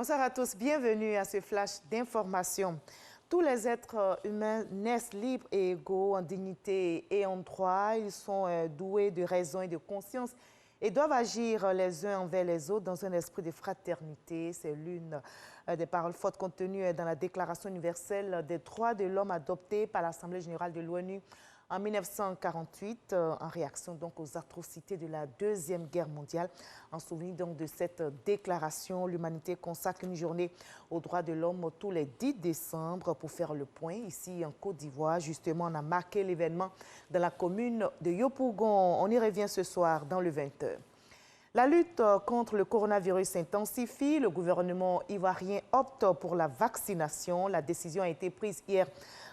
Bonsoir à tous, bienvenue à ce flash d'information. Tous les êtres humains naissent libres et égaux en dignité et en droit. Ils sont doués de raison et de conscience et doivent agir les uns envers les autres dans un esprit de fraternité. C'est l'une des paroles fortes contenues dans la Déclaration universelle des droits de l'homme adoptée par l'Assemblée générale de l'ONU en 1948, en réaction donc aux atrocités de la Deuxième Guerre mondiale. En souvenir donc de cette déclaration, l'humanité consacre une journée aux droits de l'homme tous les 10 décembre pour faire le point. Ici en Côte d'Ivoire, justement, on a marqué l'événement dans la commune de Yopougon. On y revient ce soir dans le 20h. La lutte contre le coronavirus s'intensifie. Le gouvernement ivoirien opte pour la vaccination. La décision a été prise hier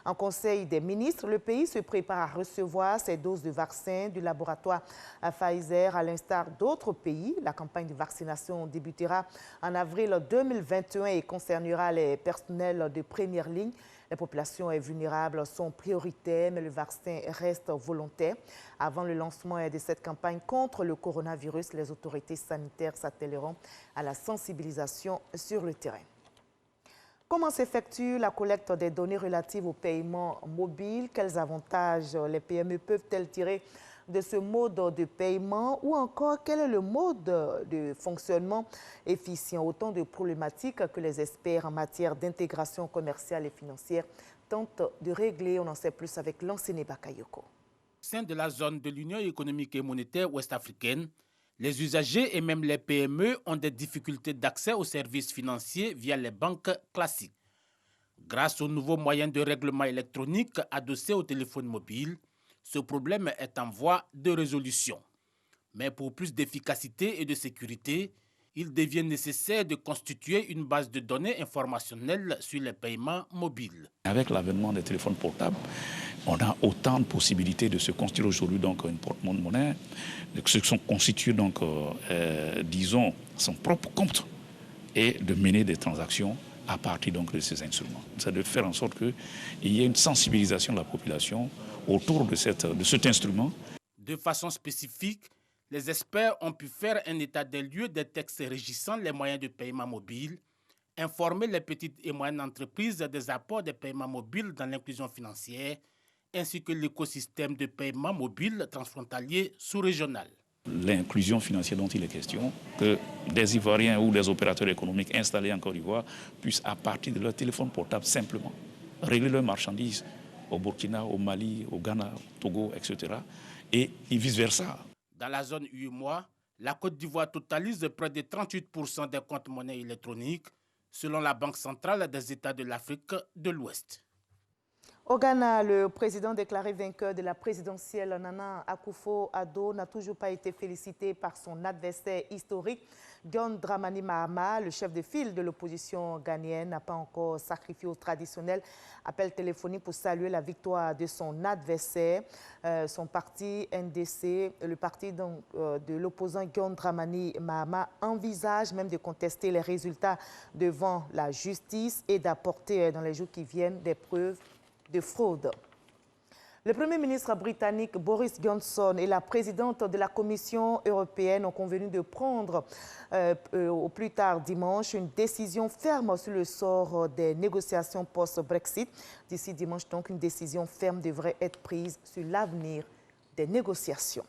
en Conseil des ministres. Le pays se prépare à recevoir ses doses de vaccins du laboratoire Pfizer, à l'instar d'autres pays. La campagne de vaccination débutera en avril 2021 et concernera les personnels de première ligne. Les populations vulnérables sont prioritaires, mais le vaccin reste volontaire. Avant le lancement de cette campagne contre le coronavirus, les autorités sanitaires s'attelleront à la sensibilisation sur le terrain. Comment s'effectue la collecte des données relatives au paiement mobile? Quels avantages les PME peuvent-elles tirer de ce mode de paiement? Ou encore, quel est le mode de fonctionnement efficient? Autant de problématiques que les experts en matière d'intégration commerciale et financière tentent de régler. On en sait plus avec Lansene Bakayoko. Au sein de la zone de l'Union économique et monétaire ouest-africaine, les usagers et même les PME ont des difficultés d'accès aux services financiers via les banques classiques. Grâce aux nouveaux moyens de règlement électronique adossés au téléphone mobile, ce problème est en voie de résolution. Mais pour plus d'efficacité et de sécurité, il devient nécessaire de constituer une base de données informationnelle sur les paiements mobiles. Avec l'avènement des téléphones portables, on a autant de possibilités de se constituer aujourd'hui donc une porte-monnaie, de se constituer donc, disons, son propre compte et de mener des transactions à partir donc de ces instruments. C'est de faire en sorte qu'il y ait une sensibilisation de la population autour de cet instrument. De façon spécifique, les experts ont pu faire un état des lieux des textes régissant les moyens de paiement mobile, informer les petites et moyennes entreprises des apports des paiements mobiles dans l'inclusion financière, ainsi que l'écosystème de paiement mobile transfrontalier sous-régional. L'inclusion financière dont il est question, que des Ivoiriens ou des opérateurs économiques installés en Côte d'Ivoire puissent, à partir de leur téléphone portable, simplement régler leurs marchandises au Burkina, au Mali, au Ghana, au Togo, etc. et vice-versa. Dans la zone UEMOA, la Côte d'Ivoire totalise près de 38% des comptes monnaie électroniques, selon la Banque centrale des États de l'Afrique de l'Ouest. Au Ghana, le président déclaré vainqueur de la présidentielle, Nana Akufo-Addo, n'a toujours pas été félicité par son adversaire historique, John Dramani Mahama. Le chef de file de l'opposition ghanéenne n'a pas encore sacrifié au traditionnel appel téléphonique pour saluer la victoire de son adversaire. Son parti NDC, le parti donc, de l'opposant John Dramani Mahama, envisage même de contester les résultats devant la justice et d'apporter dans les jours qui viennent des preuves de fraude. Le Premier ministre britannique Boris Johnson et la présidente de la Commission européenne ont convenu de prendre au plus tard dimanche une décision ferme sur le sort des négociations post-Brexit. D'ici dimanche, donc, une décision ferme devrait être prise sur l'avenir des négociations.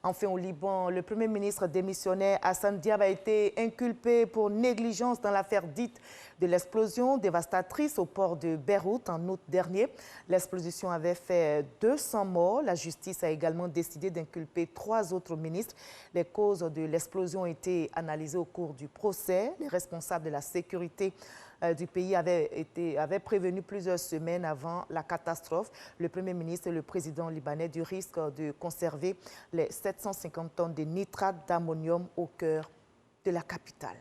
Enfin, au Liban, le Premier ministre démissionnaire Hassan Diab a été inculpé pour négligence dans l'affaire dite de l'explosion dévastatrice au port de Beyrouth en août dernier. L'explosion avait fait 200 morts. La justice a également décidé d'inculper 3 autres ministres. Les causes de l'explosion ont été analysées au cours du procès. Les responsables de la sécurité du pays avaient prévenu plusieurs semaines avant la catastrophe le Premier ministre et le président libanais du risque de conserver les 750 tonnes de nitrate d'ammonium au cœur de la capitale.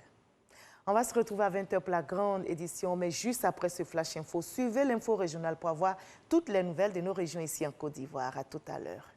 On va se retrouver à 20h pour la grande édition, mais juste après ce Flash Info, suivez l'info régionale pour avoir toutes les nouvelles de nos régions ici en Côte d'Ivoire. À tout à l'heure.